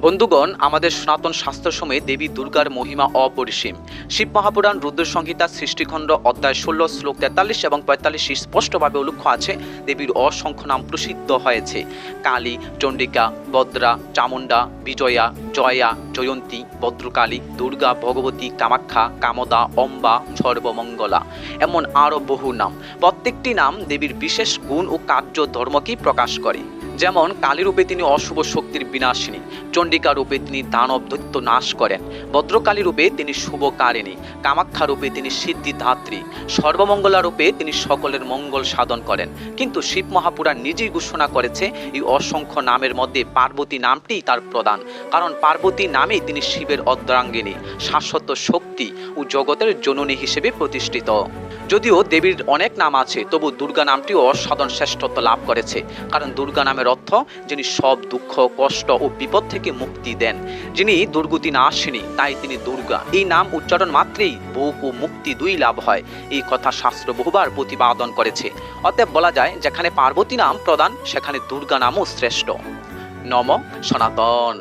বন্ধুগণ, আমাদের সনাতন শাস্ত্র সময়ে দেবী দুর্গার মহিমা অপরিসীম। শিব মহাপুরাণ রুদ্র সংহিতা সৃষ্টিখণ্ড অধ্যায় 16 শ্লোক 43 এবং 45 স্পষ্টভাবে উল্লেখ আছে দেবীর অসংখ্য নাম প্রসিদ্ধ হয়েছে। কালী, চণ্ডিকা, ভদ্রা, চামুণ্ডা, বিজয়া, জয়া, জয়ন্তী, ভদ্রকালী, দুর্গা, ভগবতী, কামাখ্যা, কামদা, অম্বা, সর্বমঙ্গলা, এমন আরও বহু নাম। প্রত্যেকটি নাম দেবীর বিশেষ গুণ ও কার্য ধর্মকেই প্রকাশ করে। যেমন কালী রূপে তিনি অশুভ শক্তির বিনাশিনী, চণ্ডিকা রূপে তিনি দানব দৈত্য নাশ করেন, ভদ্রকালী রূপে তিনি শুভকারিণী, কামাখ্যা রূপে তিনি সিদ্ধিদাত্রী, সর্বমঙ্গলা রূপে তিনি সকলের মঙ্গল সাধন করেন। কিন্তু শিব মহাপুরাণ নিজেই ঘোষণা করেছে এই অসংখ্য নামের মধ্যে পার্বতী নামটিই তার প্রধান, কারণ পার্বতী নামেই তিনি শিবের অর্ধাঙ্গিনী, শাশ্বত শক্তি ও জগতের জননী হিসেবে প্রতিষ্ঠিত। যদিও দেবীর অনেক নাম আছে, তবু দুর্গা নামটিও অসাধারণ শ্রেষ্ঠত্ব লাভ করেছে, কারণ দুর্গা নামের অর্থ যিনি সব দুঃখ, কষ্ট ও বিপদ থেকে মুক্তি দেন, যিনি দুর্গতি নাশিনী, তাই তিনি দুর্গা। এই নাম উচ্চারণ মাত্রেই ভোগ ও মুক্তি দুই লাভ হয়, এই কথা শাস্ত্র বহুবার প্রতিপাদন করেছে। অতএব বলা যায়, যেখানে পার্বতী নাম প্রধান সেখানে দুর্গা নামও শ্রেষ্ঠ। নমঃ সনাতন।